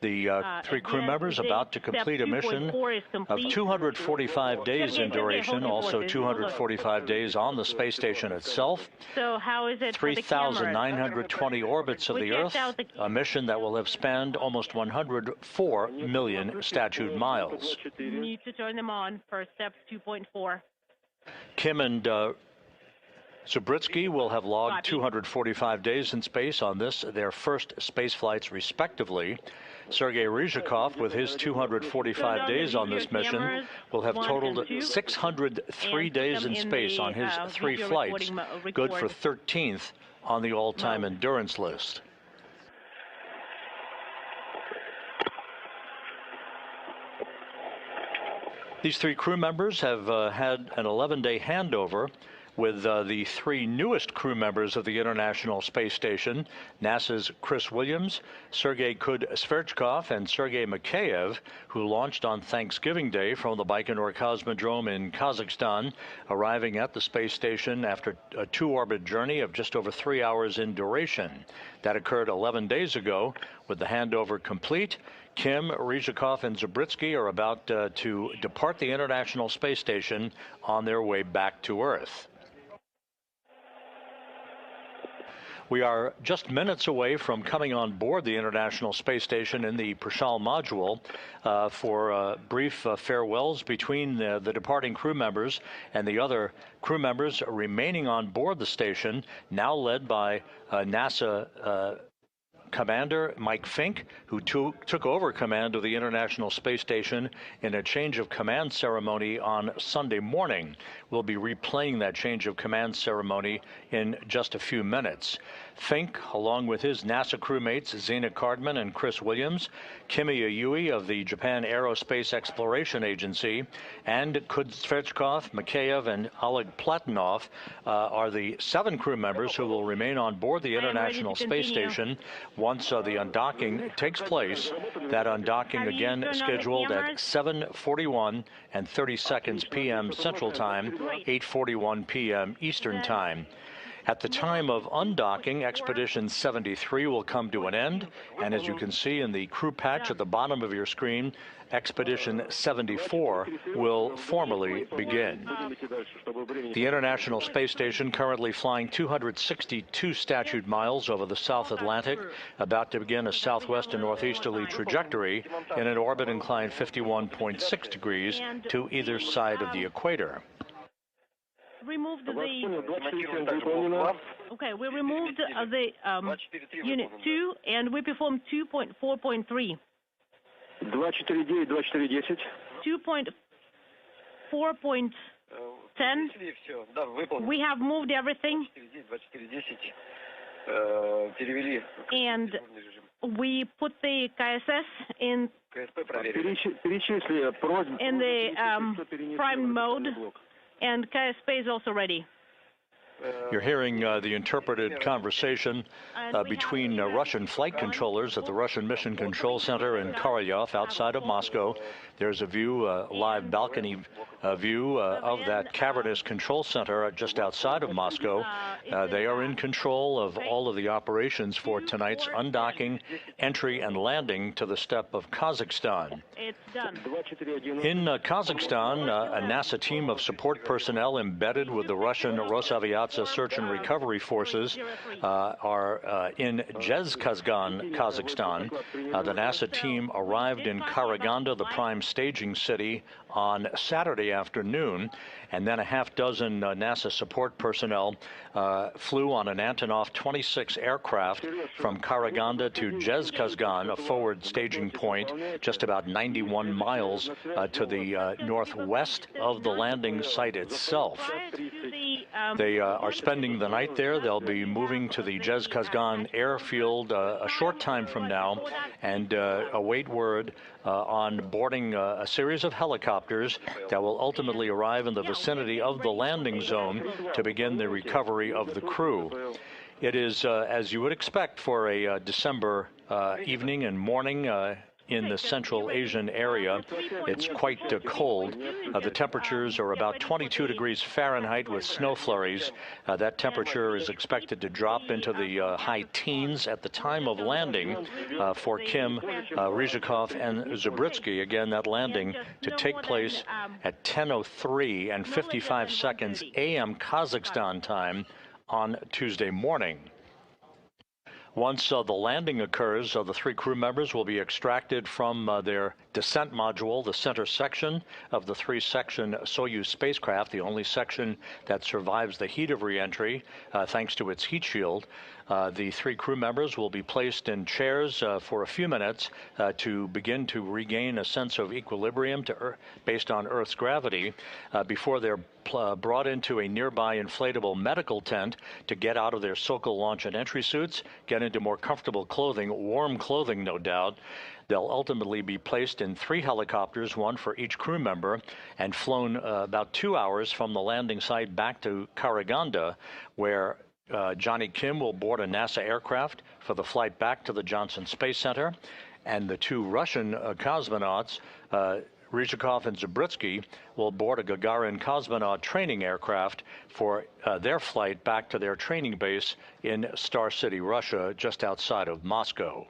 The three crew members about to complete a mission of 245 days in duration, also 245 days on the space station itself. So how is it 3,920 orbits of the Earth, a mission that will have spanned almost 104 million statute miles. Need to turn them on for step 2.4. Kim and Zubritsky will have logged 245 days in space on this, their first space flights respectively. Sergey Ryzhikov, with his 245 days on this mission, will have totaled 603 days in space on his 3 flights, good for 13th on the all-time endurance list. These 3 crew members have had an 11-day handover with the 3 newest crew members of the International Space Station, NASA's Chris Williams, Sergey Zubritsky, and Sergey Mikheyev, who launched on Thanksgiving Day from the Baikonur Cosmodrome in Kazakhstan, arriving at the space station after a 2-orbit journey of just over 3 hours in duration. That occurred 11 days ago. With the handover complete, Kim, Ryzhikov, and Zubritsky are about to depart the International Space Station on their way back to Earth. We are just minutes away from coming on board the International Space Station in the Prashal module for brief farewells between the departing crew members and the other crew members remaining on board the station, now led by NASA Commander Mike Fink, who took over command of the International Space Station in a change of command ceremony on Sunday morning. We'll be replaying that change of command ceremony in just a few minutes. Fink, along with his NASA crewmates Zena Cardman and Chris Williams, Kimi of the Japan Aerospace Exploration Agency, and Zubritsky, Mikheyev, and Oleg Platonov are the 7 crew members who will remain on board the International Space Station once the undocking takes place. That undocking again scheduled at 7:41 and 30 seconds p.m. Central Time, 8:41 p.m. Eastern Time. At the time of undocking, Expedition 73 will come to an end, and as you can see in the crew patch at the bottom of your screen, Expedition 74 will formally begin. The International Space Station currently flying 262 statute miles over the South Atlantic, about to begin a southwest and northeasterly trajectory in an orbit inclined 51.6 degrees to either side of the equator. Removed the we removed the unit 2 and we performed 2.4.3. 2.4.10. 2.4.10. We have moved everything. And we put the KSS in the prime mode. And KSP is also ready. You're hearing the interpreted conversation between Russian flight controllers at the Russian Mission Control Center in Korolyov outside of Moscow. There's a view, live balcony view of that cavernous control center just outside of Moscow. They are in control of all of the operations for tonight's undocking, entry, and landing to the steppe of Kazakhstan. It's done. In Kazakhstan, a NASA team of support personnel embedded with the Russian Rosaviatsa search and recovery forces are in Zhezkazgan, Kazakhstan. The NASA team arrived in Karaganda, the prime staging city, on Saturday afternoon, and then a half-dozen NASA support personnel flew on an Antonov 26 aircraft from Karaganda to Zhezkazgan, a forward staging point just about 91 miles to the northwest of the landing site itself. They are spending the night there. They'll be moving to the Zhezkazgan airfield a short time from now and await word on boarding a series of helicopters that will ultimately arrive in the vicinity of the landing zone to begin the recovery of the crew. It is, as you would expect for a December evening and morning in the Central Asian area. It's quite cold. The temperatures are about 22 degrees Fahrenheit with snow flurries. That temperature is expected to drop into the high teens at the time of landing for Kim, Ryzhikov, and Zubritsky. Again, that landing to take place at 10:03 and 55 seconds a.m. Kazakhstan time on Tuesday morning. Once the landing occurs, the three crew members will be extracted from their descent module, the center section of the three-section Soyuz spacecraft, the only section that survives the heat of reentry thanks to its heat shield. The three crew members will be placed in chairs for a few minutes to begin to regain a sense of equilibrium based on Earth's gravity before they're brought into a nearby inflatable medical tent to get out of their Sokol launch and entry suits, get into more comfortable clothing, warm clothing, no doubt. They'll ultimately be placed in 3 helicopters, one for each crew member, and flown about 2 hours from the landing site back to Karaganda, where Jonny Kim will board a NASA aircraft for the flight back to the Johnson Space Center, and the 2 Russian cosmonauts, Ryzhikov and Zubritsky, will board a Gagarin cosmonaut training aircraft for their flight back to their training base in Star City, Russia, just outside of Moscow.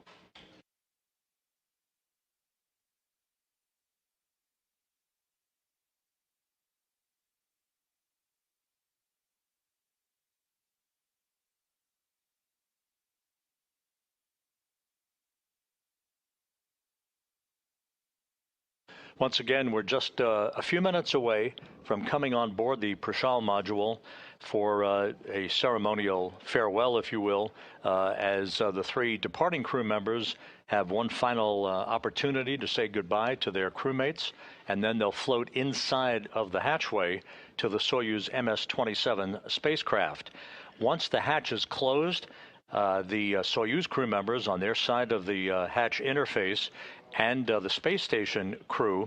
Once again, we're just a few minutes away from coming on board the Prashal module for a ceremonial farewell, if you will, as the 3 departing crew members have one final opportunity to say goodbye to their crewmates, and then they'll float inside of the hatchway to the Soyuz MS-27 spacecraft. Once the hatch is closed, the Soyuz crew members on their side of the hatch interface and the space station crew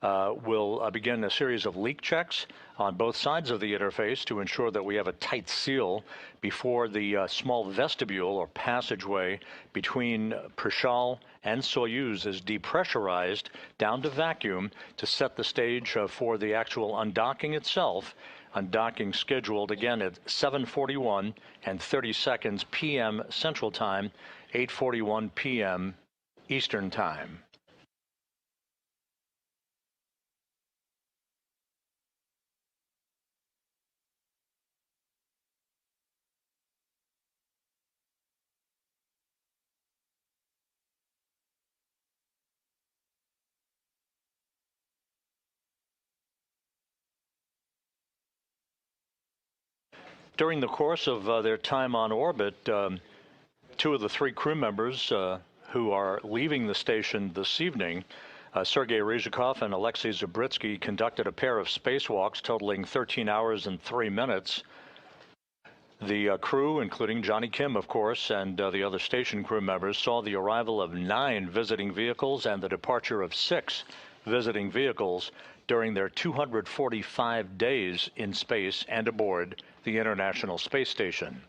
will begin a series of leak checks on both sides of the interface to ensure that we have a tight seal before the small vestibule or passageway between Prashal and Soyuz is depressurized down to vacuum to set the stage for the actual undocking itself. Undocking scheduled again at 7:41 and 30 seconds p.m. Central Time, 8:41 p.m. Eastern Time. During the course of their time on orbit, 2 of the 3 crew members who are leaving the station this evening, Sergey Ryzhikov and Alexey Zubritsky, conducted a pair of spacewalks totaling 13 hours and 3 minutes. The crew, including Jonny Kim, of course, and the other station crew members, saw the arrival of 9 visiting vehicles and the departure of 6 visiting vehicles during their 245 days in space and aboard the International Space Station.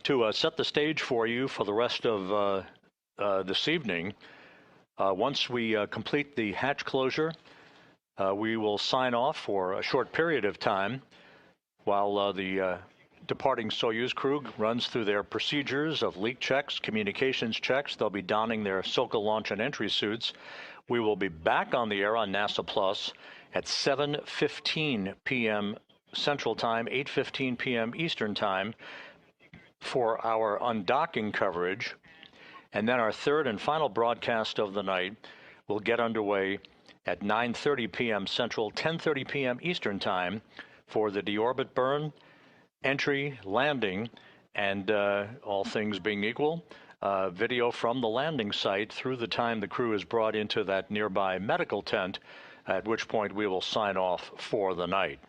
To set the stage for you for the rest of this evening, once we complete the hatch closure, we will sign off for a short period of time while the departing Soyuz crew runs through their procedures of leak checks, communications checks. They'll be donning their Sokol launch and entry suits. We will be back on the air on NASA Plus at 7:15 p.m. Central Time, 8:15 p.m. Eastern Time for our undocking coverage. And then our third and final broadcast of the night will get underway at 9:30 p.m. Central, 10:30 p.m. Eastern Time for the deorbit burn, entry, landing, and all things being equal, video from the landing site through the time the crew is brought into that nearby medical tent, at which point we will sign off for the night.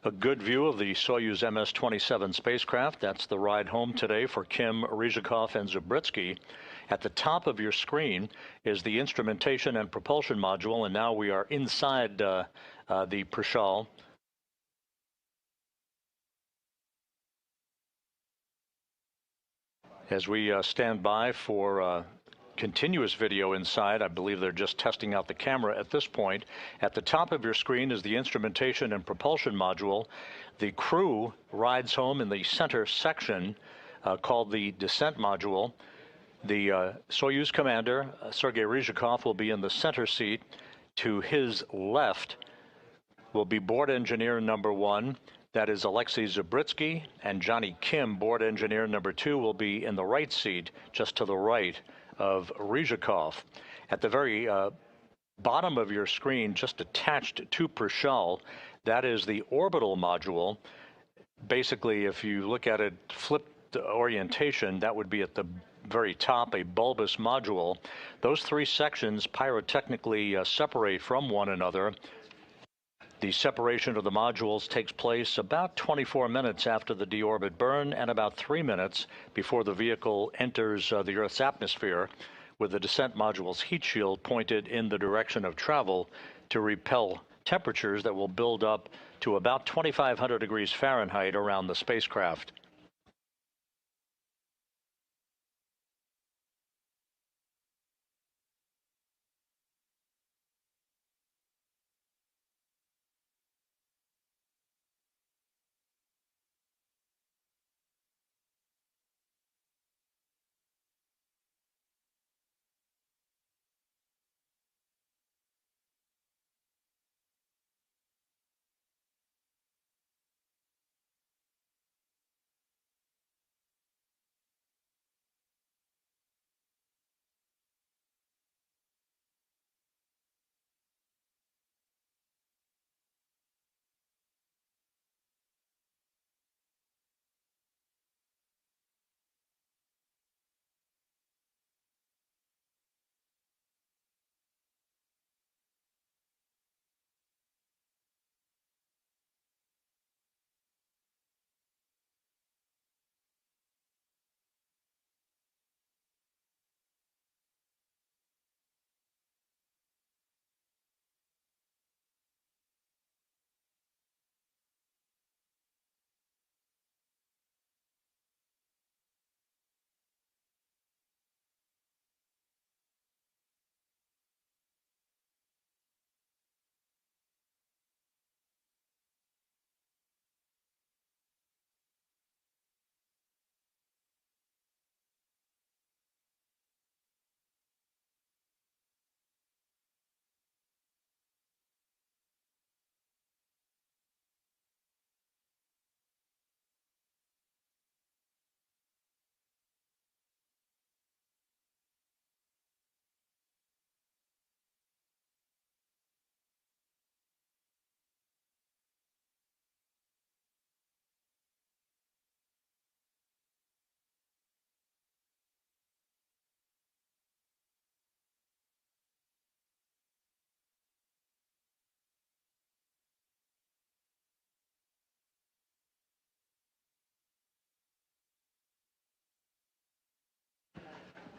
A good view of the Soyuz MS-27 spacecraft. That's the ride home today for Kim, Ryzhikov, and Zubritsky. At the top of your screen is the instrumentation and propulsion module, and now we are inside the Prishal. As we stand by for continuous video inside, I believe they're just testing out the camera at this point. At the top of your screen is the instrumentation and propulsion module. The crew rides home in the center section called the descent module. The Soyuz commander, Sergey Ryzhikov, will be in the center seat. To his left will be board engineer number 1. That is Alexey Zubritsky, and Jonny Kim, board engineer number 2, will be in the right seat, just to the right of Ryzhikov. At the very bottom of your screen, just attached to Prishal, that is the orbital module. Basically, if you look at it flipped orientation, that would be at the very top, a bulbous module. Those 3 sections pyrotechnically separate from one another. The separation of the modules takes place about 24 minutes after the deorbit burn and about 3 minutes before the vehicle enters the Earth's atmosphere, with the descent module's heat shield pointed in the direction of travel to repel temperatures that will build up to about 2,500 degrees Fahrenheit around the spacecraft.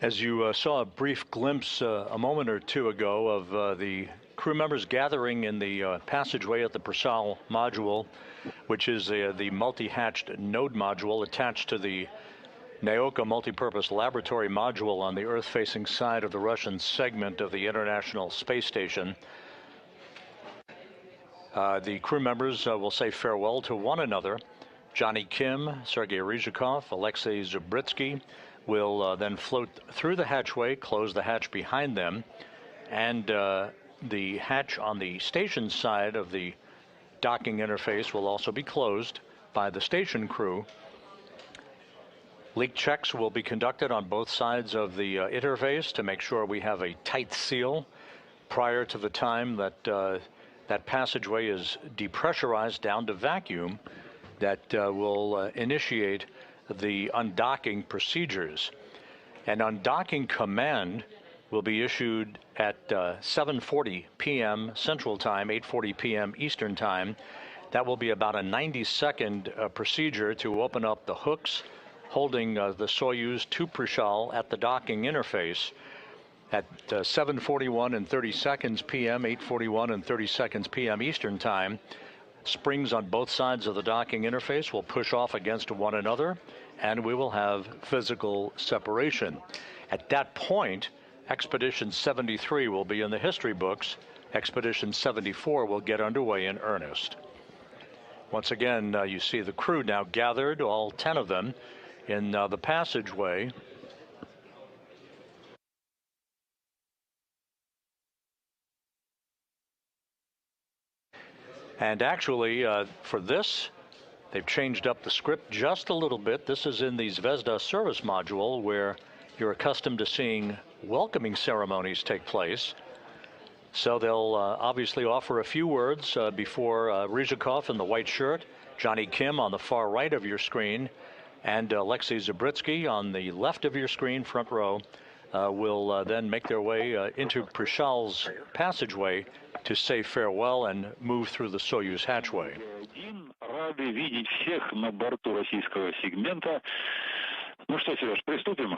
As you saw a brief glimpse a moment or two ago of the crew members gathering in the passageway at the Prishal module, which is the multi-hatched node module attached to the Naoka multipurpose laboratory module on the Earth-facing side of the Russian segment of the International Space Station. The crew members will say farewell to one another. Jonny Kim, Sergey Ryzhikov, Alexey Zubritsky will then float through the hatchway, close the hatch behind them, and the hatch on the station side of the docking interface will also be closed by the station crew. Leak checks will be conducted on both sides of the interface to make sure we have a tight seal prior to the time that that passageway is depressurized down to vacuum. That will initiate the undocking procedures. An undocking command will be issued at 7:40 p.m. Central Time, 8:40 p.m. Eastern Time. That will be about a 90-second procedure to open up the hooks holding the Soyuz to Prishal at the docking interface. At 7:41 and 30 seconds p.m., 8:41 and 30 seconds p.m. Eastern Time, springs on both sides of the docking interface will push off against one another, and we will have physical separation. At that point, Expedition 73 will be in the history books. Expedition 74 will get underway in earnest. Once again, you see the crew now gathered, all 10 of them, in the passageway. And actually, for this, they've changed up the script just a little bit. This is in the Zvezda service module, where you're accustomed to seeing welcoming ceremonies take place. So they'll obviously offer a few words before Ryzhikov in the white shirt, Jonny Kim on the far right of your screen, and Alexey Zubritsky on the left of your screen, front row, will then make their way into Prishal's passageway to say farewell and move through the Soyuz hatchway. Рады видеть всех на борту российского сегмента. Ну что, Сереж, приступим?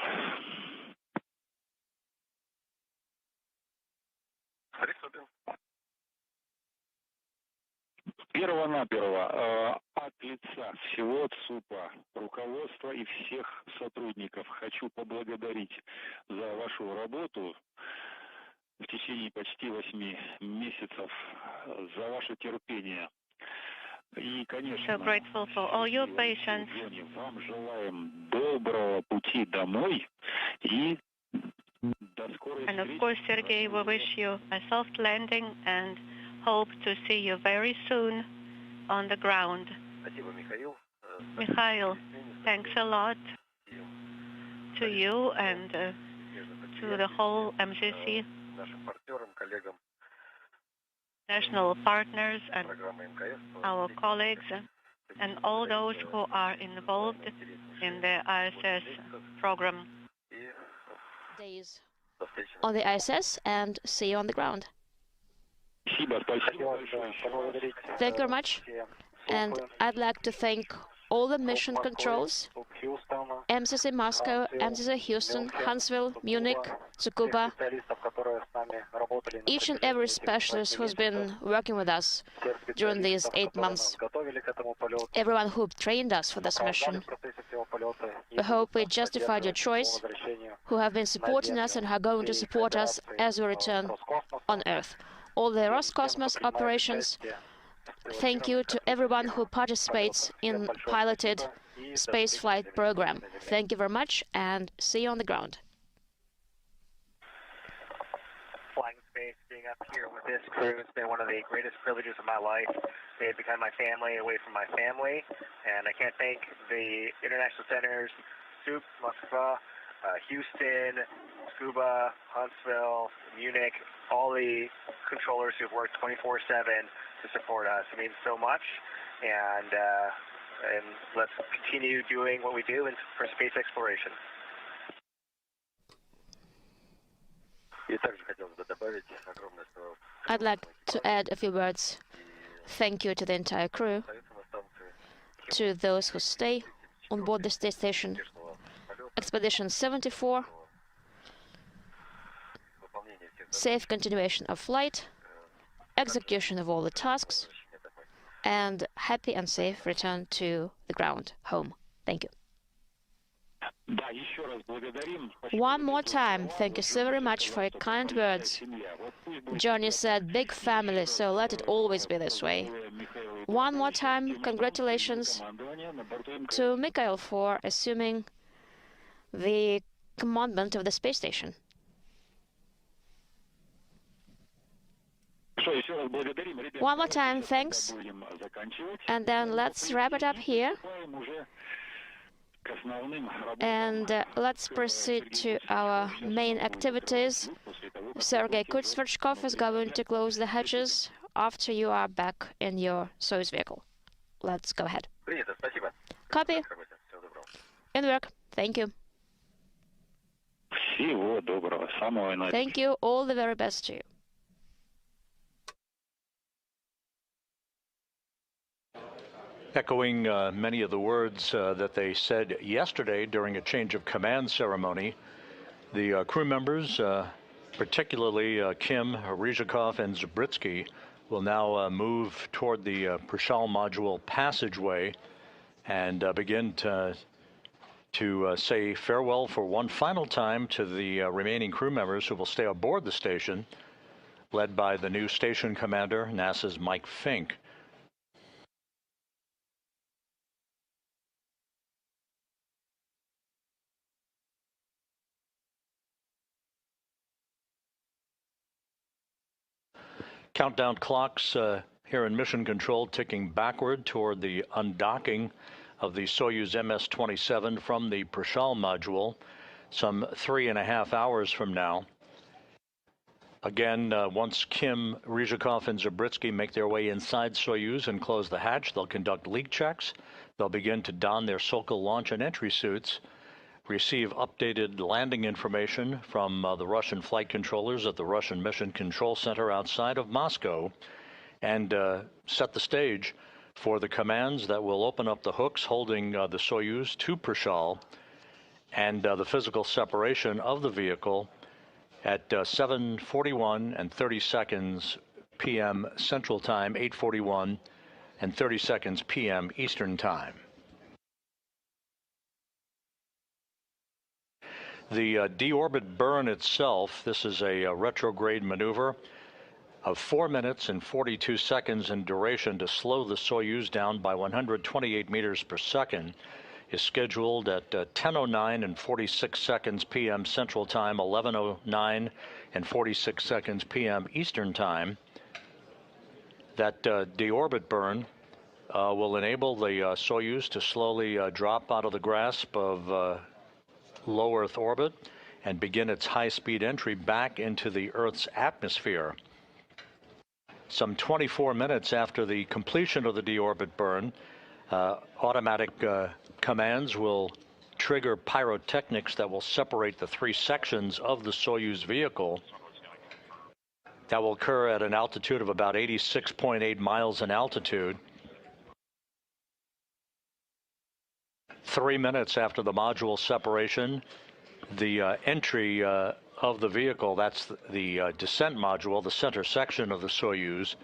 Приступим. Перво-наперво, от лица всего ЦУПа, руководства и всех сотрудников хочу поблагодарить за вашу работу в течение почти 8 месяцев, за ваше терпение. И, конечно, So grateful for all your patience. вам желаем доброго пути домой и до скорой And of встречи. course, Sergey, we wish you a soft landing and hope to see you very soon on the ground. Mikhail, thanks a lot to you and to the whole MCC, national partners and our colleagues and all those who are involved in the ISS program. Days on the ISS and see you on the ground. Thank you very much. And I'd like to thank all the mission controls, MCC Moscow, MCC Houston, Huntsville, Munich, Tsukuba, each and every specialist who's been working with us during these 8 months, everyone who trained us for this mission. We hope we justified your choice, who have been supporting us and are going to support us as we return on Earth. All the Roscosmos operations, thank you to everyone who participates in piloted spaceflight program. Thank you very much and see you on the ground. Flying space, being up here with this crew, it's been one of the greatest privileges of my life. They've become my family away from my family, and I can't thank the international centers, SUP, Moskva, Houston, Tsukuba, Huntsville, Munich, all the controllers who've worked 24/7 to support us. It means so much, and let's continue doing what we do for space exploration. I'd like to add a few words. Thank you to the entire crew, to those who stay on board the space station. Expedition 74, safe continuation of flight, execution of all the tasks, and happy and safe return to the ground, home. Thank you. One more time, thank you so very much for your kind words. Jonny said, big family, so let it always be this way. One more time, congratulations to Mikhail for assuming the commandment of the space station. One more time, thanks. And then let's wrap it up here. And let's proceed to our main activities. Sergey Kuznetsov is going to close the hatches after you are back in your Soyuz vehicle. Let's go ahead. Copy. In work. Thank you. Thank you. All the very best to you. Echoing many of the words that they said yesterday during a change of command ceremony, the crew members, particularly Kim, Ryzhikov, and Zubritsky, will now move toward the Prishal module passageway and begin to say farewell for one final time to the remaining crew members who will stay aboard the station, led by the new station commander, NASA's Mike Fink. Countdown clocks here in Mission Control ticking backward toward the undocking of the Soyuz MS-27 from the Prishal module some 3.5 hours from now. Again, once Kim, Ryzhikov, and Zubritsky make their way inside Soyuz and close the hatch, they'll conduct leak checks. They'll begin to don their Sokol launch and entry suits, receive updated landing information from the Russian flight controllers at the Russian Mission Control Center outside of Moscow, and set the stage for the commands that will open up the hooks holding the Soyuz to Prishal and the physical separation of the vehicle at 7:41 and 30 seconds p.m. Central Time, 8:41 and 30 seconds p.m. Eastern Time. The deorbit burn itself, this is a retrograde maneuver of 4 minutes and 42 seconds in duration to slow the Soyuz down by 128 meters per second, is scheduled at 10:09 and 46 seconds p.m. Central Time, 11:09 and 46 seconds p.m. Eastern Time. That deorbit burn will enable the Soyuz to slowly drop out of the grasp of low Earth orbit and begin its high-speed entry back into the Earth's atmosphere. Some 24 minutes after the completion of the deorbit burn, automatic commands will trigger pyrotechnics that will separate the three sections of the Soyuz vehicle. That will occur at an altitude of about 86.8 miles in altitude. 3 minutes after the module separation, the entry of the vehicle, that's the descent module, the center section of the Soyuz,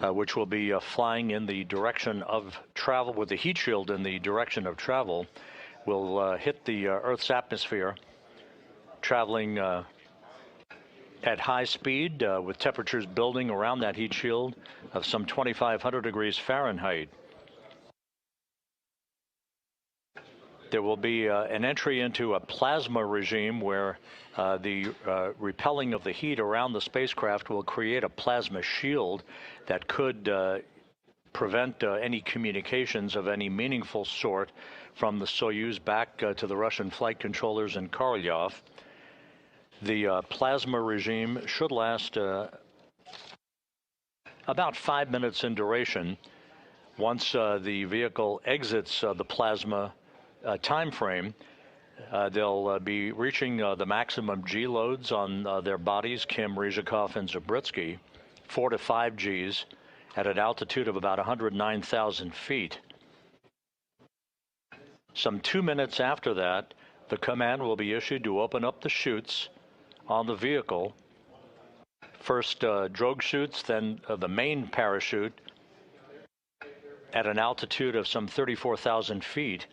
which will be flying in the direction of travel with the heat shield in the direction of travel, will hit the Earth's atmosphere, traveling at high speed with temperatures building around that heat shield of some 2,500 degrees Fahrenheit. There will be an entry into a plasma regime where the repelling of the heat around the spacecraft will create a plasma shield that could prevent any communications of any meaningful sort from the Soyuz back to the Russian flight controllers in Korolyov. The plasma regime should last about 5 minutes in duration. Once the vehicle exits the plasma time frame, they'll be reaching the maximum G loads on their bodies, Kim, Ryzhikov, and Zubritsky, 4 to 5 Gs at an altitude of about 109,000 feet. Some 2 minutes after that, the command will be issued to open up the chutes on the vehicle. First drogue chutes, then the main parachute at an altitude of some 34,000 feet.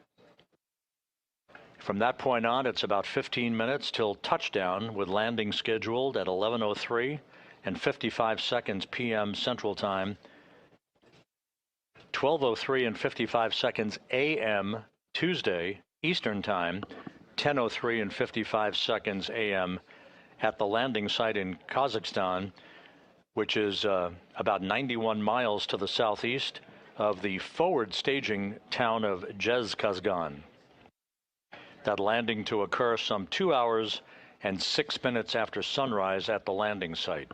From that point on, it's about 15 minutes till touchdown, with landing scheduled at 11:03 and 55 seconds p.m. Central Time, 12:03 and 55 seconds a.m. Tuesday Eastern Time, 10:03 and 55 seconds a.m. at the landing site in Kazakhstan, which is about 91 miles to the southeast of the forward staging town of Zhezkazgan. That landing to occur some 2 hours and 6 minutes after sunrise at the landing site.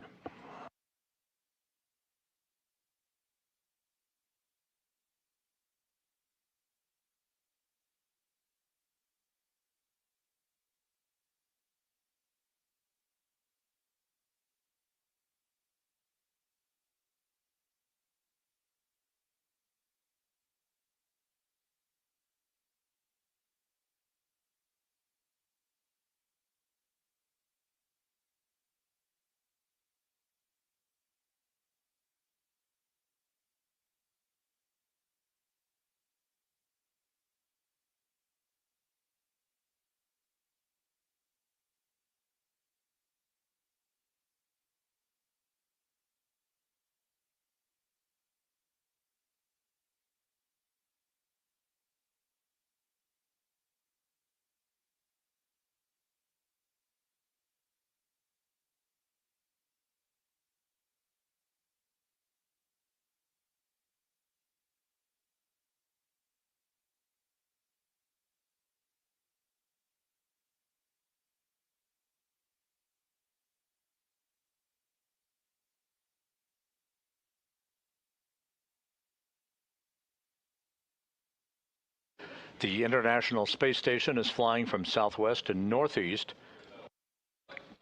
The International Space Station is flying from southwest to northeast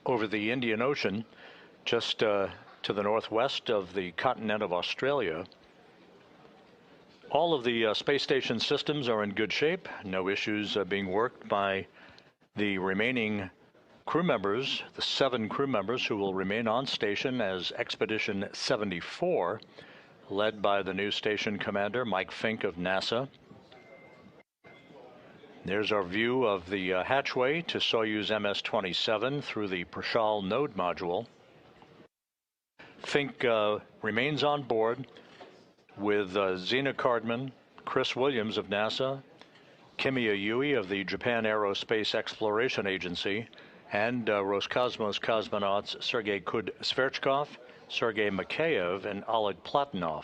over the Indian Ocean, just to the northwest of the continent of Australia. All of the space station systems are in good shape. No issues being worked by the remaining crew members, the 7 crew members who will remain on station as Expedition 74, led by the new station commander, Mike Fink of NASA. There's our view of the hatchway to Soyuz MS-27 through the Prashal node module. Fink remains on board with Zena Cardman, Chris Williams of NASA, Kimiya Yui of the Japan Aerospace Exploration Agency, and Roscosmos cosmonauts Sergey Zvritsky, Sergey Mikheyev, and Oleg Platonov.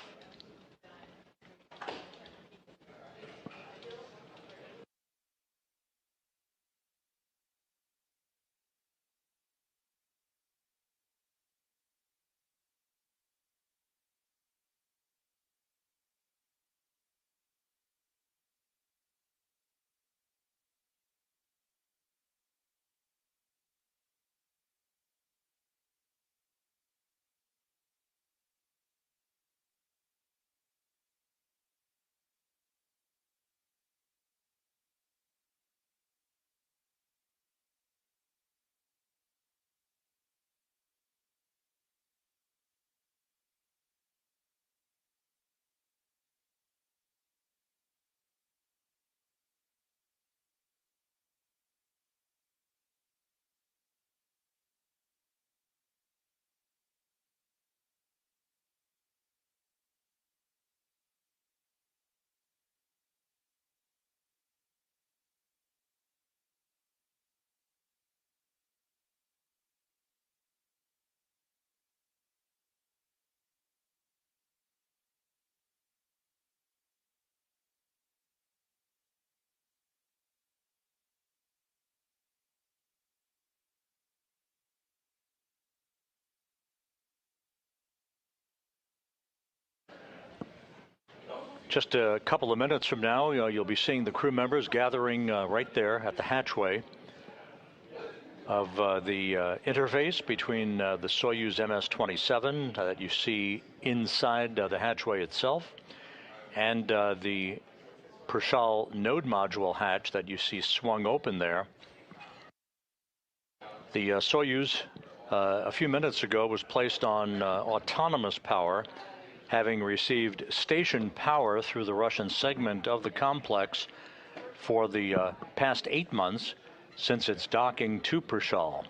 Just a couple of minutes from now, you'll be seeing the crew members gathering right there at the hatchway of the interface between the Soyuz MS-27 that you see inside the hatchway itself and the Prashal node module hatch that you see swung open there. The Soyuz a few minutes ago was placed on autonomous power, having received station power through the Russian segment of the complex for the past 8 months since its docking to Prashal.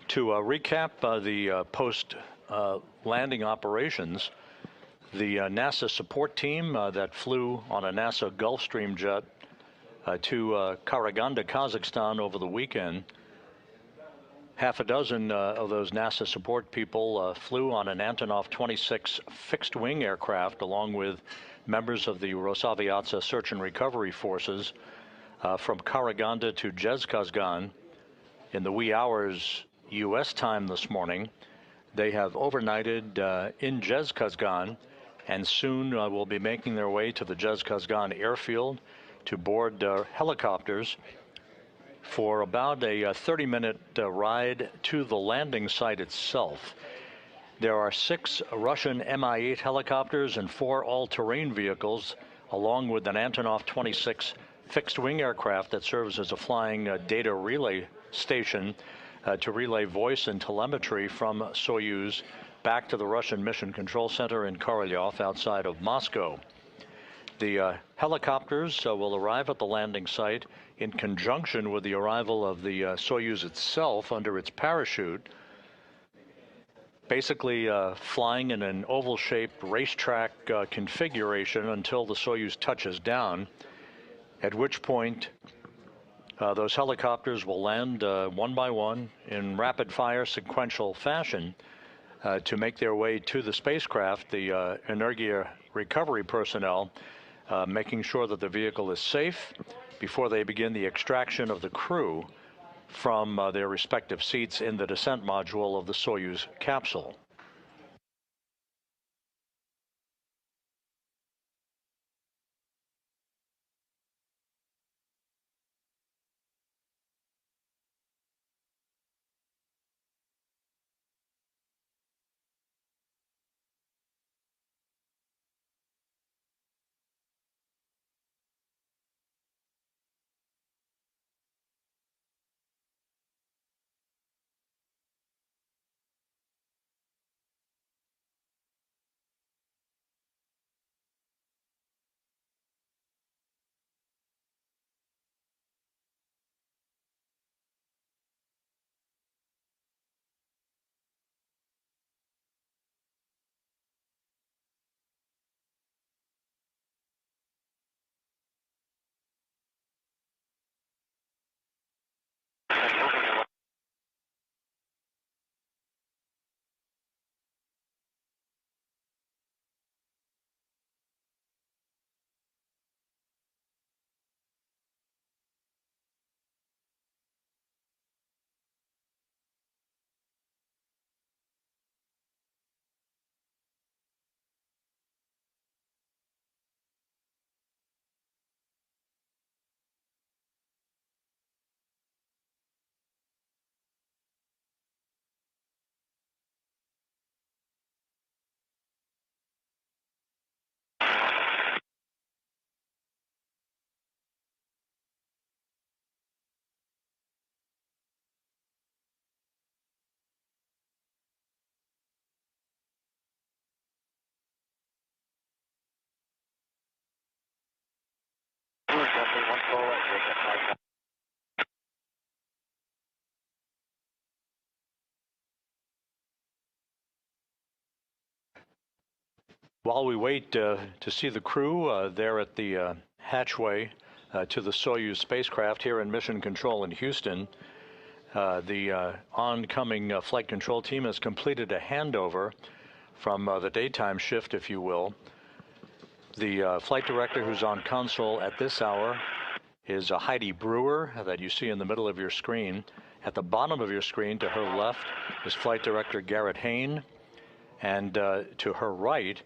To recap the post-landing operations, the NASA support team that flew on a NASA Gulfstream jet to Karaganda, Kazakhstan over the weekend, half a dozen of those NASA support people flew on an Antonov 26 fixed-wing aircraft along with members of the Rosaviatsa search and recovery forces from Karaganda to Zhezkazgan in the wee hours U.S. time this morning. They have overnighted in Zhezkazgan and soon will be making their way to the Zhezkazgan airfield to board helicopters for about a 30-minute ride to the landing site itself. There are 6 Russian Mi-8 helicopters and 4 all-terrain vehicles, along with an Antonov 26 fixed-wing aircraft that serves as a flying data relay station to relay voice and telemetry from Soyuz back to the Russian Mission Control Center in Korolyov outside of Moscow. The helicopters will arrive at the landing site in conjunction with the arrival of the Soyuz itself under its parachute, basically flying in an oval-shaped racetrack configuration until the Soyuz touches down, at which point those helicopters will land one by one in rapid-fire sequential fashion to make their way to the spacecraft. The Energia recovery personnel making sure that the vehicle is safe before they begin the extraction of the crew from their respective seats in the descent module of the Soyuz capsule. While we wait to see the crew there at the hatchway to the Soyuz spacecraft here in Mission Control in Houston, the oncoming flight control team has completed a handover from the daytime shift, if you will. The flight director who's on console at this hour is Heidi Brewer, that you see in the middle of your screen. At the bottom of your screen to her left is Flight Director Garrett Hain, and to her right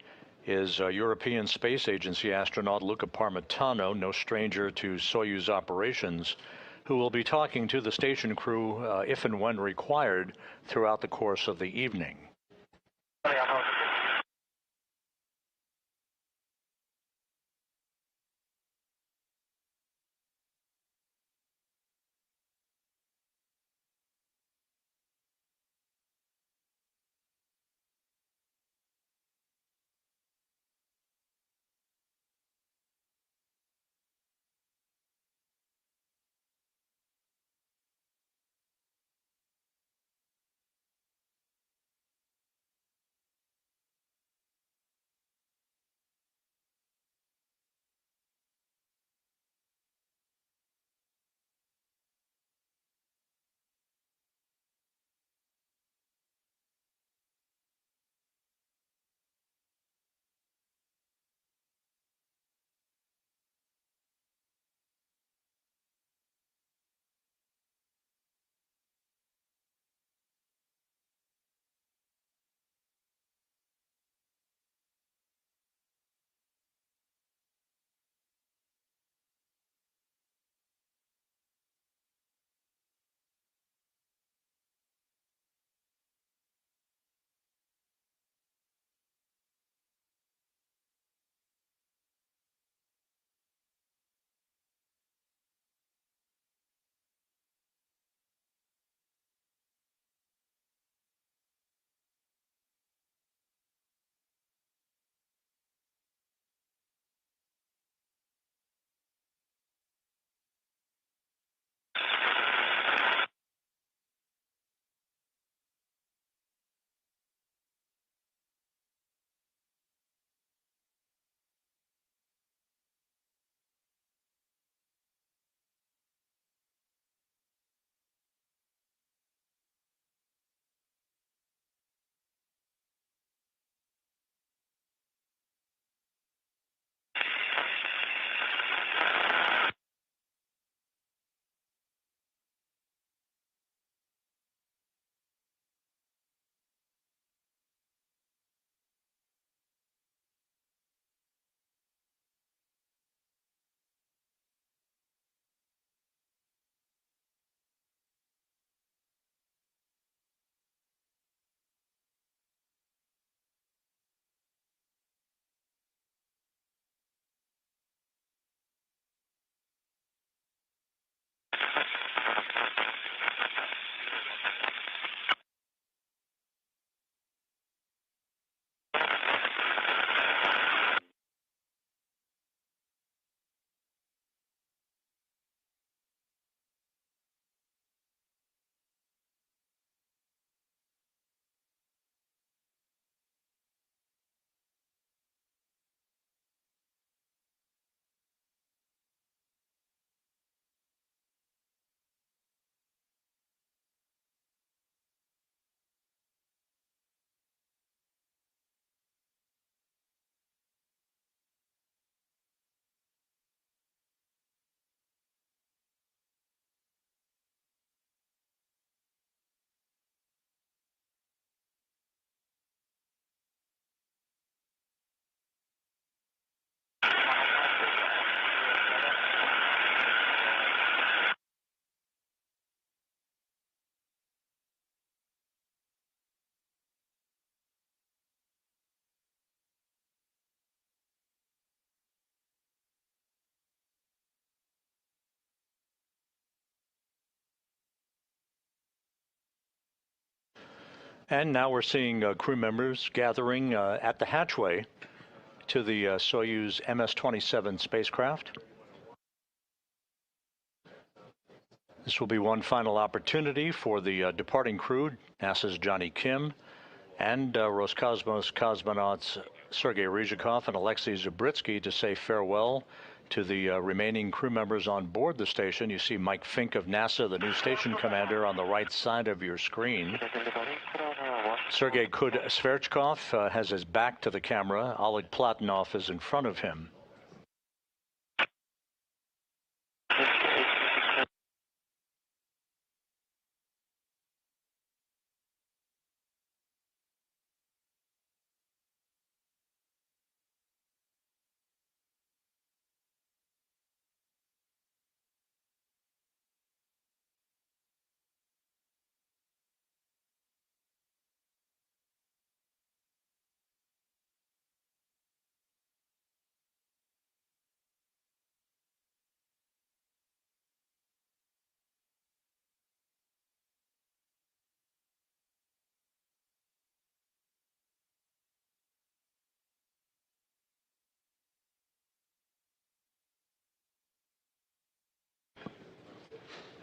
is European Space Agency astronaut Luca Parmitano, no stranger to Soyuz operations, who will be talking to the station crew if and when required throughout the course of the evening. And now we're seeing crew members gathering at the hatchway to the Soyuz MS-27 spacecraft. This will be one final opportunity for the departing crew, NASA's Jonny Kim, and Roscosmos cosmonauts Sergey Ryzhikov and Alexey Zubritsky to say farewell to the remaining crew members on board the station. You see Mike Fink of NASA, the new station commander, on the right side of your screen. Sergey Sergey has his back to the camera. Oleg Platonov is in front of him.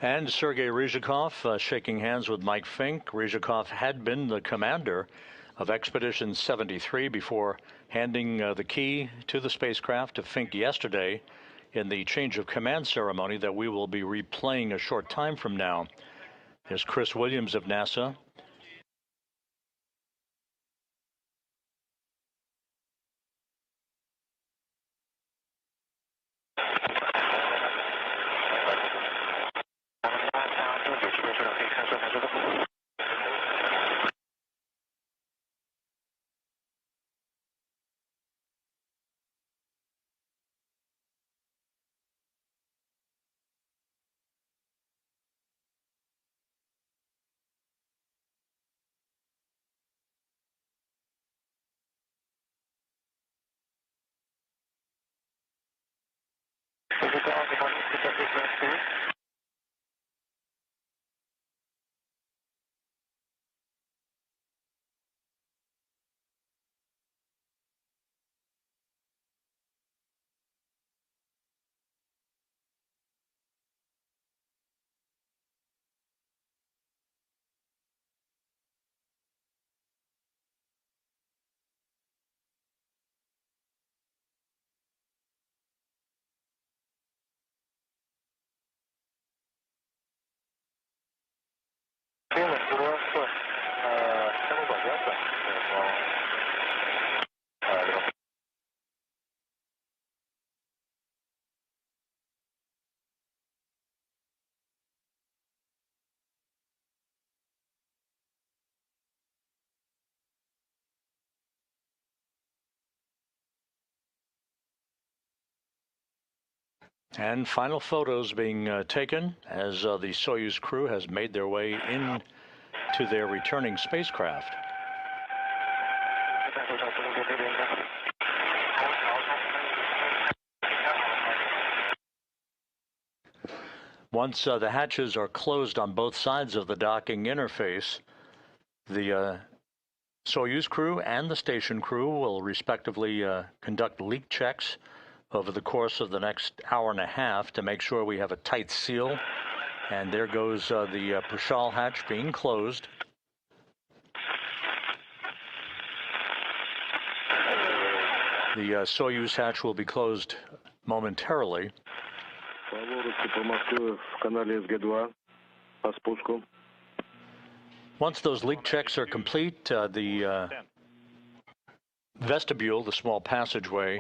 And Sergey Ryzhikov shaking hands with Mike Fink. Ryzhikov had been the commander of Expedition 73 before handing the key to the spacecraft to Fink yesterday in the change of command ceremony that we will be replaying a short time from now. There's Chris Williams of NASA. And final photos being taken as the Soyuz crew has made their way in to their returning spacecraft. Once the hatches are closed on both sides of the docking interface, the Soyuz crew and the station crew will respectively conduct leak checks over the course of the next hour and a half to make sure we have a tight seal. And there goes the Prishal hatch being closed. The Soyuz hatch will be closed momentarily. Once those leak checks are complete, the vestibule, the small passageway,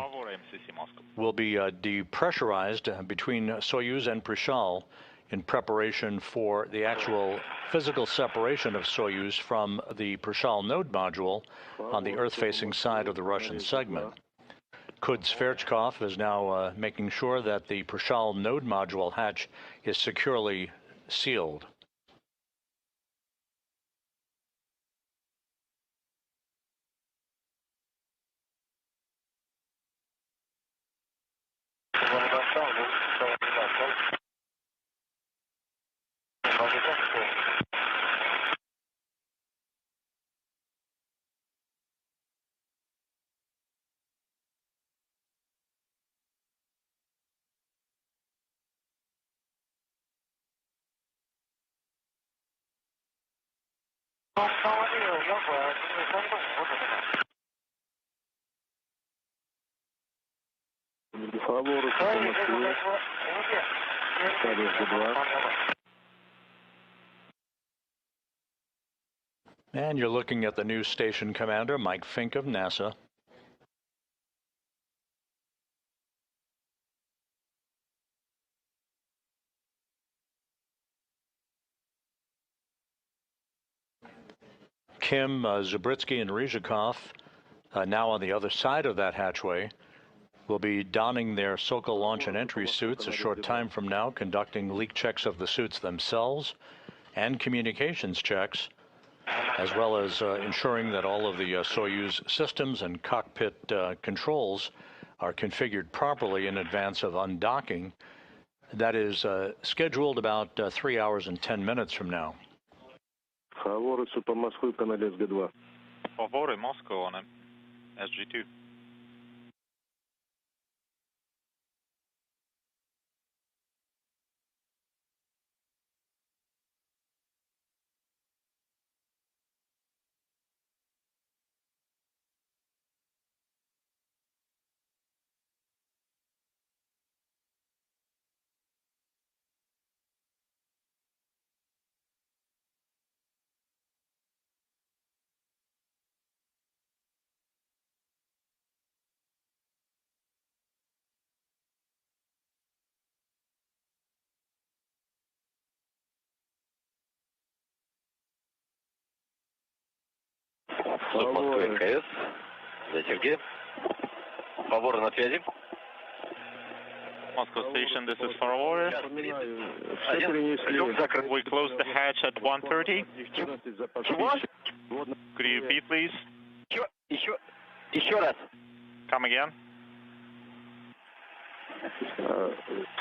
will be depressurized between Soyuz and Prishal in preparation for the actual physical separation of Soyuz from the Prishal node module on the Earth-facing side of the Russian segment. Sergey is now making sure that the Prishal node module hatch is securely sealed. And you're looking at the new station commander, Mike Fink of NASA. Kim, Zubritsky, and Ryzhikov, now on the other side of that hatchway, will be donning their Sokol launch and entry suits a short time from now, conducting leak checks of the suits themselves and communications checks, as well as ensuring that all of the Soyuz systems and cockpit controls are configured properly in advance of undocking. That is scheduled about 3 hours and 10 minutes from now. Говорится по Москве, канале СГ-2. Фаворы, Москва, на SG2. Москва МКС. Да, Сергей. Фаворы на связи. Moscow Station, this is Forward. We close the hatch at 1:30. Could you repeat, please? Еще раз. Come again.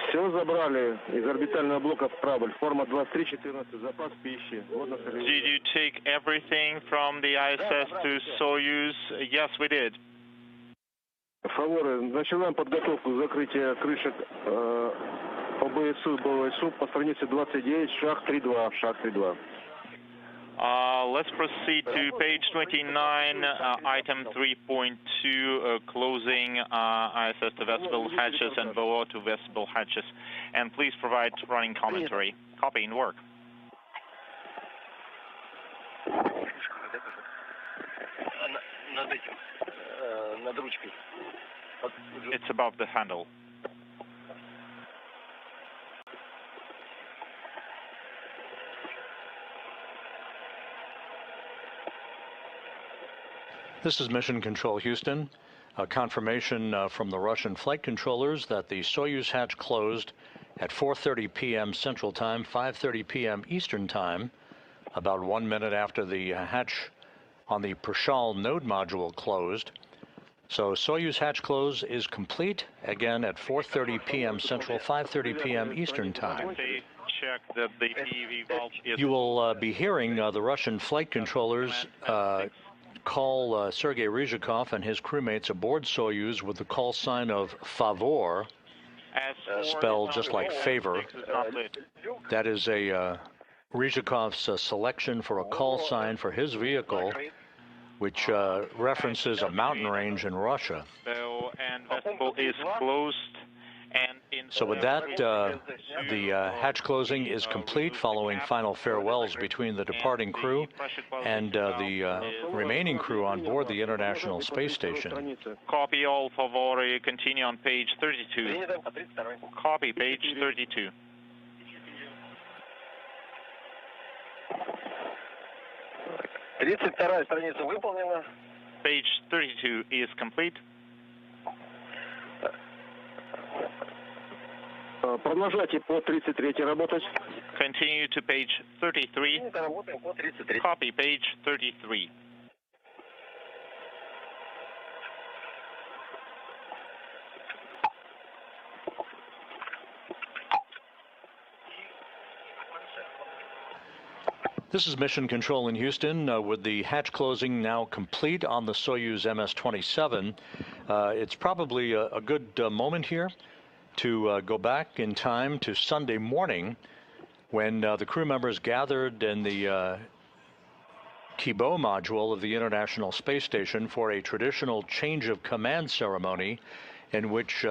Все забрали из орбитального блока в Прабль. Форма 2314, запас пищи. Did you take everything from the ISS to Soyuz? Yes, we did. Фаворы, начинаем подготовку закрытия крышек по БСУ, БВСУ по странице 29, шаг 3.2, шаг 3.2. Let's proceed to page 29, item 3.2, closing ISS to vestibule hatches and BO to vestibule hatches. And please provide running commentary. Copy in work. It's above the handle. This is Mission Control Houston. A confirmation from the Russian flight controllers that the Soyuz hatch closed at 4:30 p.m. Central Time, 5:30 p.m. Eastern Time, about 1 minute after the hatch on the Prishal node module closed. So Soyuz hatch close is complete, again at 4:30 p.m. Central, 5:30 p.m. Eastern Time. You will be hearing the Russian flight controllers call Sergey Ryzhikov and his crewmates aboard Soyuz with the call sign of Favor, spelled just like favor. That is a Ryzhikov's selection for a call sign for his vehicle, which references a mountain range in Russia. Is closed. So with that, the hatch closing is complete following final farewells between the departing crew and the remaining crew on board the International Space Station. Copy all, favor, continue on page 32. Copy page 32. Page 32 is complete. Продолжайте по 33 работать. Continue to page 33. Copy page 33. This is Mission Control in Houston with the hatch closing now complete on the Soyuz MS-27. It's probably a good moment here to go back in time to Sunday morning when the crew members gathered in the Kibo module of the International Space Station for a traditional change of command ceremony in which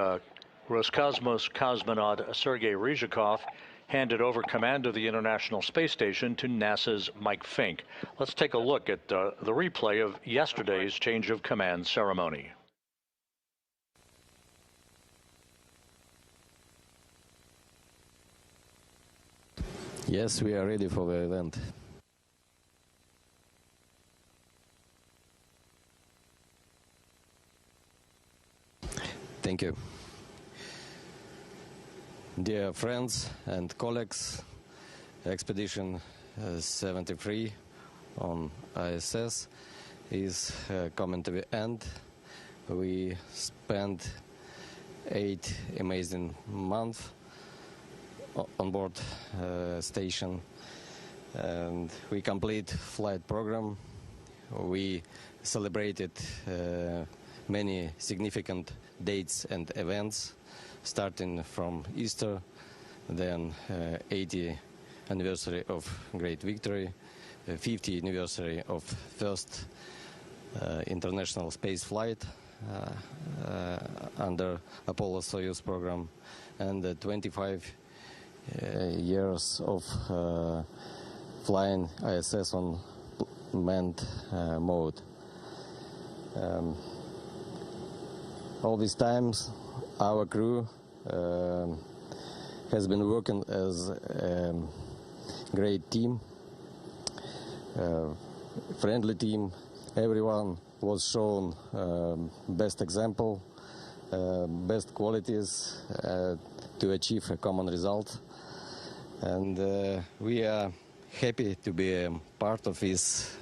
Roscosmos cosmonaut Sergey Ryzhikov handed over command of the International Space Station to NASA's Mike Fink. Let's take a look at the replay of yesterday's change of command ceremony. Yes, we are ready for the event. Thank you. Dear friends and colleagues, Expedition 73 on ISS is coming to the end. We spent 8 amazing months on board station, and we complete flight program. We celebrated many significant dates and events, starting from Easter, then 80th anniversary of Great Victory, 50th anniversary of first international space flight under Apollo Soyuz program, and 25 years of flying ISS on manned mode. All these times, our crew has been working as a great team, friendly team. Everyone was shown best example, best qualities to achieve a common result. And we are happy to be a part of this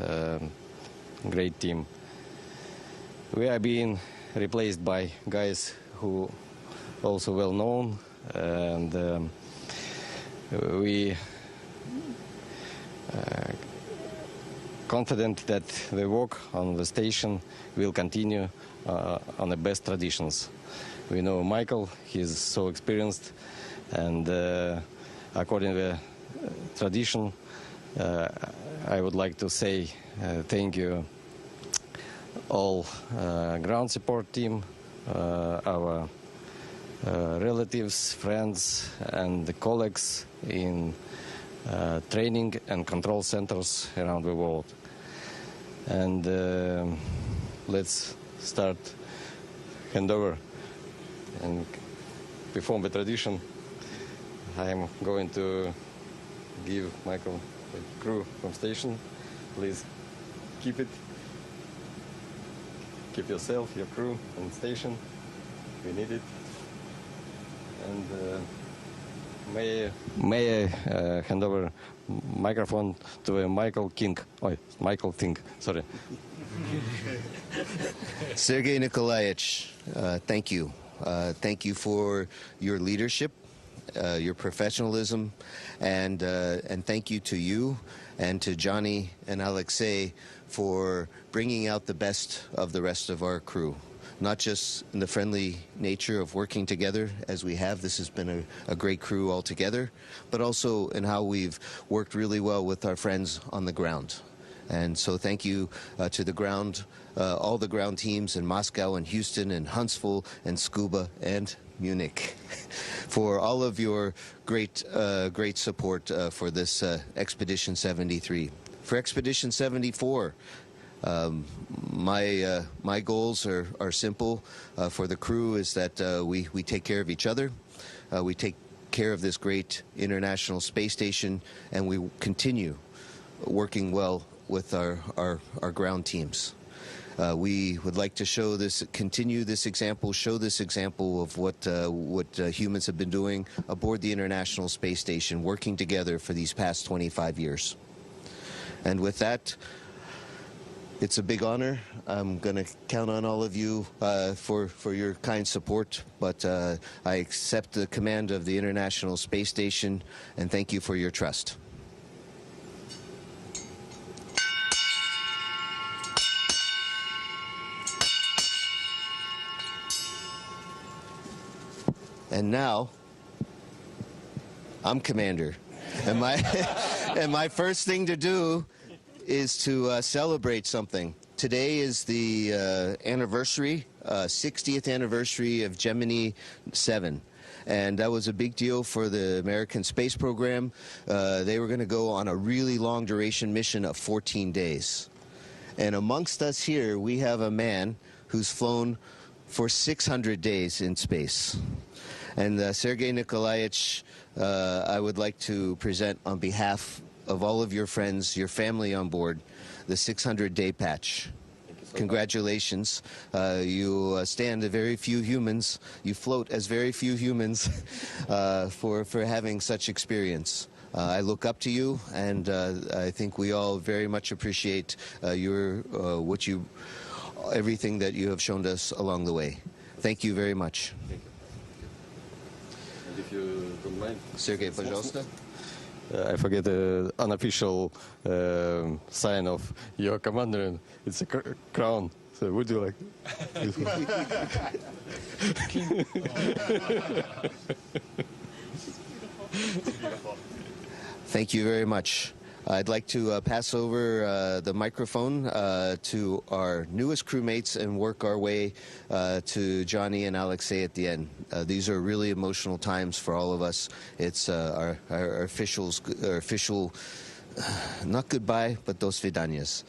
great team. We are being replaced by guys who also well known, and we confident that the work on the station will continue on the best traditions. We know Michael, he's so experienced, and according to the tradition, I would like to say thank you all ground support team, our relatives, friends, and the colleagues in training and control centers around the world. And let's start handover and perform the tradition. I am going to give Michael the crew from station. Please keep it. Keep yourself, your crew, on station. We need it. And may I hand over microphone to Michael King. Oh, Michael King. Sorry. Sergey Nikolaevich, thank you. Thank you for your leadership, your professionalism, and thank you to you and to Jonny and Alexey for bringing out the best of the rest of our crew. Not just in the friendly nature of working together as we have, this has been a great crew altogether, but also in how we've worked really well with our friends on the ground. And so thank you to the ground, all the ground teams in Moscow and Houston and Huntsville and Scuba and Munich for all of your great support for this Expedition 73. For Expedition 74, my goals are simple for the crew, is that we take care of each other, we take care of this great International Space Station, and we continue working well with our ground teams. We would like to show this, continue this example, show this example of what humans have been doing aboard the International Space Station, working together for these past 25 years. And with that, it's a big honor. I'm going to count on all of you for your kind support, but I accept the command of the International Space Station, and thank you for your trust. And now, I'm commander. And my first thing to do is to celebrate something. Today is the anniversary, 60th anniversary of Gemini 7. And that was a big deal for the American space program. They were going to go on a really long duration mission of 14 days. And amongst us here, we have a man who's flown for 600 days in space. And Sergey Nikolaevich, I would like to present on behalf of all of your friends, your family on board, the 600-day patch. Congratulations. You stand very few humans. You float as very few humans for having such experience. I look up to you, and I think we all very much appreciate everything that you have shown us along the way. Thank you very much. And if you don't mind, Sergey, пожалуйста. I forget the unofficial sign of your commander. It's a crown. So would you like? Thank you very much. I'd like to pass over the microphone to our newest crewmates and work our way to Jonny and Alexey at the end. These are really emotional times for all of us. It's our official, not goodbye, but dos vidanias.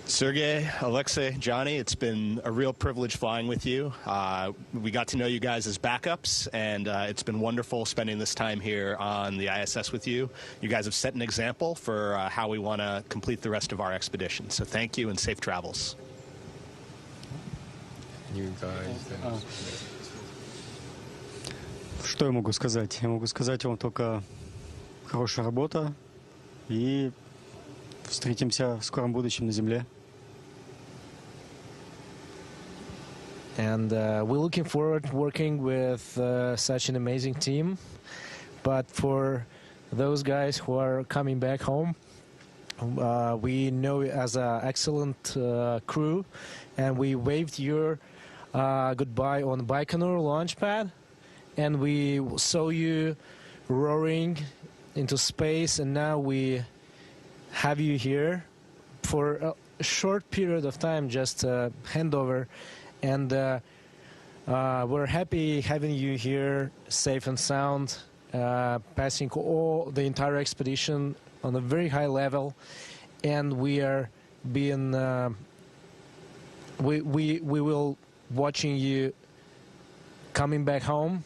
Sergey, Alexey, Jonny, it's been a real privilege flying with you. We got to know you guys as backups, and it's been wonderful spending this time here on the ISS with you. You guys have set an example for how we want to complete the rest of our expedition. So thank you and safe travels. You guys. Что я могу сказать? Я могу сказать вам только хорошая работа и встретимся в скором будущем на Земле. And we're looking forward to working with such an amazing team. But for those guys who are coming back home, we know you as an excellent crew, and we waved your goodbye on Baikonur launch pad, and we saw you roaring into space, and now we have you here for a short period of time, just handover, and we're happy having you here safe and sound, passing all the entire expedition on a very high level, and we are being we will watching you coming back home,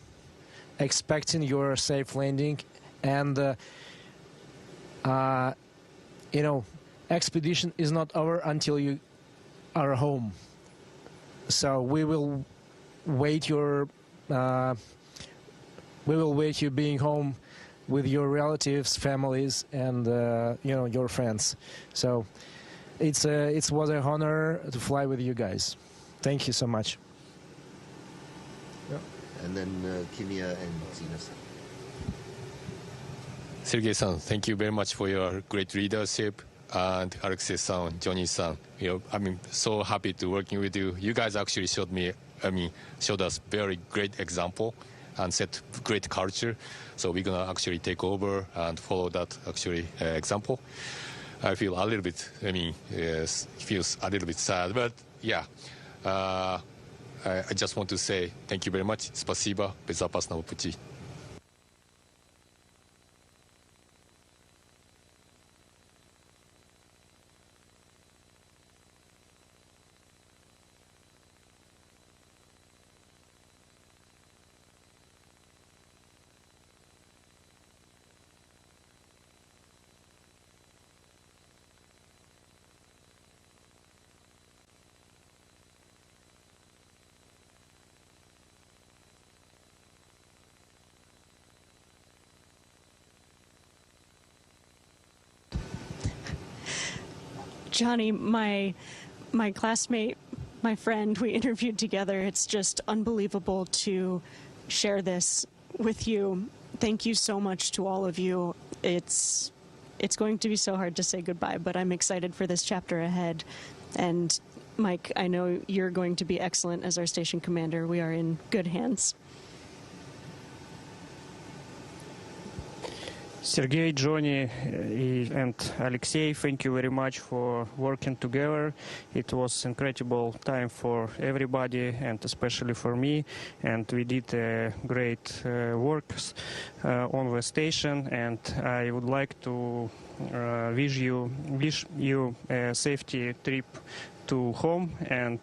expecting your safe landing, and you know, expedition is not over until you are home. So we will wait you being home with your relatives, families, and you know, your friends. So it was an honor to fly with you guys. Thank you so much. Yeah. And then Kimia and Zina-san. Sergey-san, thank you very much for your great leadership. And Alexey-san, Jonny-san, I'm so happy to working with you. You guys actually showed us very great example and set great culture. So we're gonna actually take over and follow that example. I feel a little bit, feels a little bit sad, but yeah. I just want to say thank you very much. Спасибо, безопасного пути. Jonny, my classmate, my friend, we interviewed together. It's just unbelievable to share this with you. Thank you so much to all of you. It's going to be so hard to say goodbye, but I'm excited for this chapter ahead. And Mike, I know you're going to be excellent as our station commander. We are in good hands. Sergey, Jonny, and Alexey, thank you very much for working together. It was incredible time for everybody and especially for me. And we did great works on the station. And I would like to wish you a safety trip to home and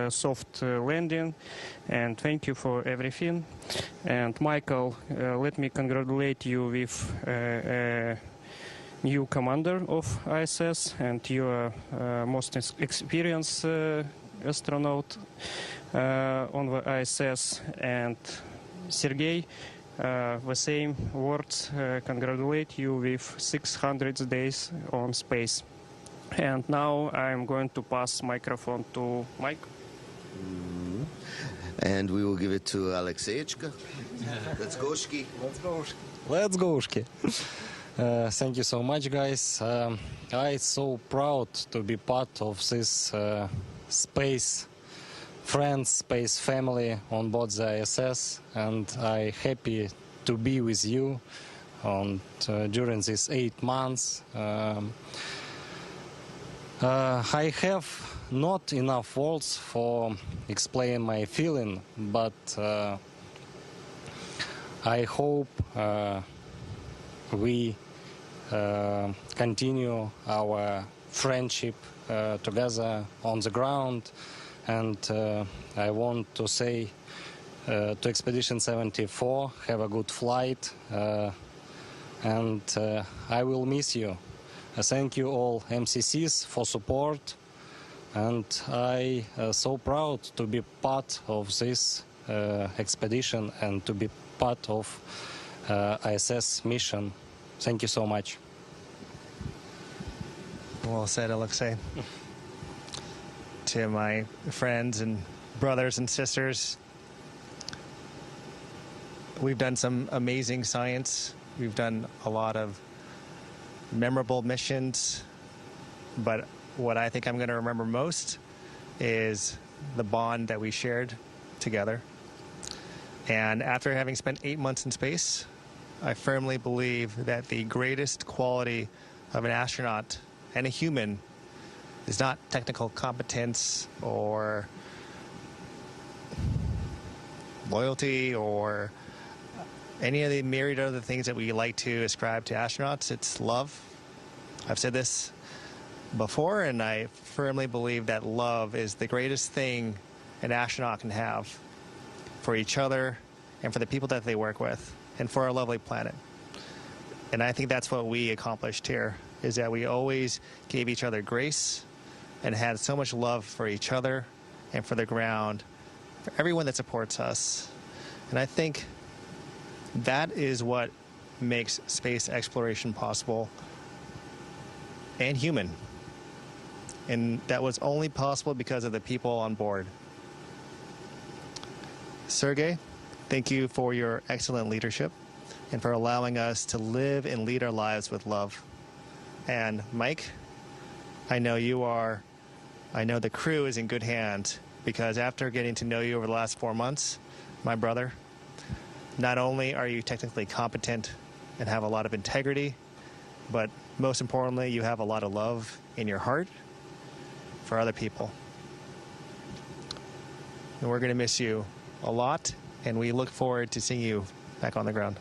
soft landing, and thank you for everything. And Michael, let me congratulate you with new commander of ISS and your most experienced astronaut on the ISS. And Sergey, the same words, congratulate you with 600 days on space. And now I'm going to pass microphone to Mike. And we will give it to Alexeychka. Let's go, Shki. Let's go, Shki. Thank you so much, guys. I'm so proud to be part of this space friends, space family on board the ISS, and I'm happy to be with you during these 8 months. I have not enough words for explaining my feeling, but I hope we continue our friendship together on the ground. And I want to say to Expedition 74, have a good flight, and I will miss you. Thank you all MCCs for support, and I so proud to be part of this expedition and to be part of ISS mission. Thank you so much. Well said, Alexey. To my friends and brothers and sisters, we've done some amazing science. We've done a lot of memorable missions, but what I think I'm going to remember most is the bond that we shared together. And after having spent 8 months in space, I firmly believe that the greatest quality of an astronaut and a human is not technical competence or loyalty or any of the myriad other things that we like to ascribe to astronauts. It's love. I've said this before, and I firmly believe that love is the greatest thing an astronaut can have for each other and for the people that they work with and for our lovely planet. And I think that's what we accomplished here, is that we always gave each other grace and had so much love for each other and for the ground, for everyone that supports us. And I think that is what makes space exploration possible and human. And that was only possible because of the people on board. Sergey, thank you for your excellent leadership and for allowing us to live and lead our lives with love. And Mike, I know the crew is in good hands, because after getting to know you over the last 4 months, my brother, not only are you technically competent and have a lot of integrity, but most importantly, you have a lot of love in your heart for other people. And we're going to miss you a lot, and we look forward to seeing you back on the ground.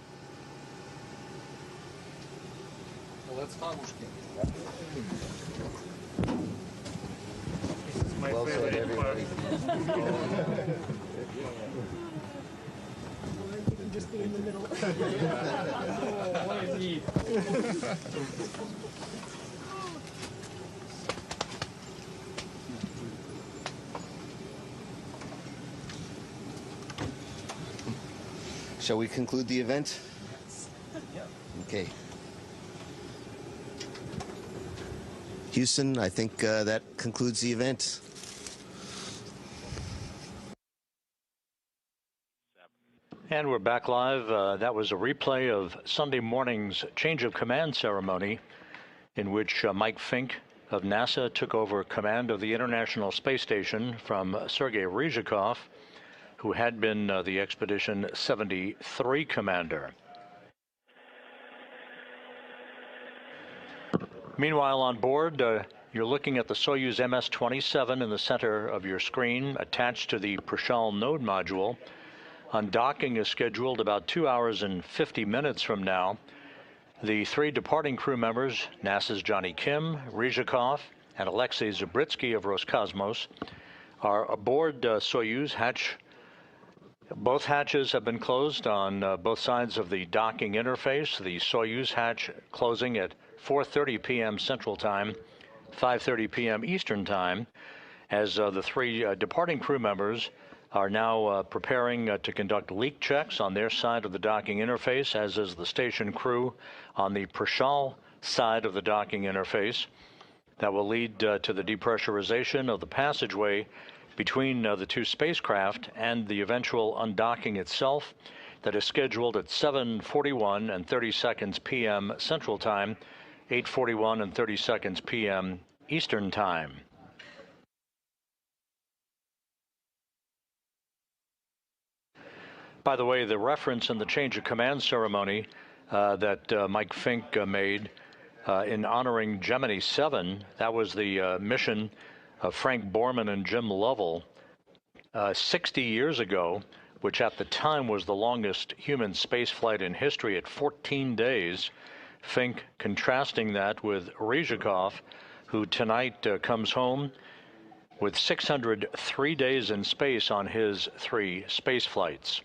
Well said, everybody. Just be in the middle. Shall we conclude the event? Okay. Houston, I think that concludes the event. And we're back live. That was a replay of Sunday morning's change of command ceremony, in which Mike Fink of NASA took over command of the International Space Station from Sergey Ryzhikov, who had been the Expedition 73 commander. Meanwhile, on board, you're looking at the Soyuz MS-27 in the center of your screen, attached to the Prishal node module. Undocking is scheduled about 2 hours and 50 minutes from now. The three departing crew members, NASA's Jonny Kim, Ryzhikov, and Alexey Zubritsky of Roscosmos, are aboard Soyuz hatch. Both hatches have been closed on both sides of the docking interface. The Soyuz hatch closing at 4:30 p.m. Central Time, 5:30 p.m. Eastern Time, as the three departing crew members are now preparing to conduct leak checks on their side of the docking interface, as is the station crew on the Prishal side of the docking interface. That will lead to the depressurization of the passageway between the two spacecraft and the eventual undocking itself, that is scheduled at 7:41 and 30 seconds p.m. Central Time, 8:41 and 30 seconds p.m. Eastern Time. By the way, the reference in the change of command ceremony that Mike Fink made in honoring Gemini 7, that was the mission of Frank Borman and Jim Lovell 60 years ago, which at the time was the longest human spaceflight in history at 14 days. Fink contrasting that with Ryzhikov, who tonight comes home with 603 days in space on his 3 space flights.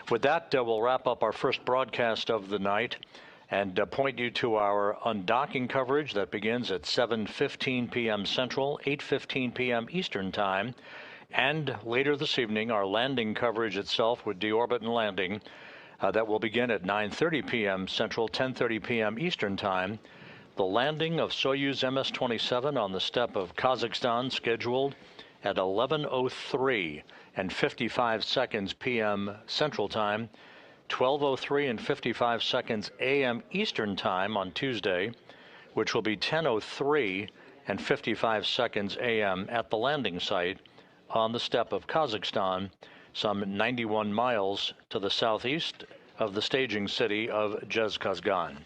With that, we'll wrap up our first broadcast of the night and point you to our undocking coverage that begins at 7:15 p.m. Central, 8:15 p.m. Eastern Time, and later this evening, our landing coverage itself with deorbit and landing that will begin at 9:30 p.m. Central, 10:30 p.m. Eastern Time. The landing of Soyuz MS-27 on the steppe of Kazakhstan scheduled at 11:03 and 55 seconds p.m. Central Time, 12:03 and 55 seconds a.m. Eastern Time on Tuesday, which will be 10:03 and 55 seconds a.m. at the landing site on the steppe of Kazakhstan, some 91 miles to the southeast of the staging city of Zhezkazgan.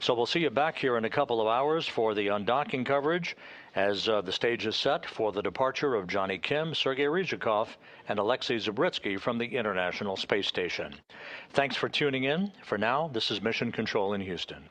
So we'll see you back here in a couple of hours for the undocking coverage as the stage is set for the departure of Jonny Kim, Sergey Ryzhikov, and Alexey Zubritsky from the International Space Station. Thanks for tuning in. For now, this is Mission Control in Houston.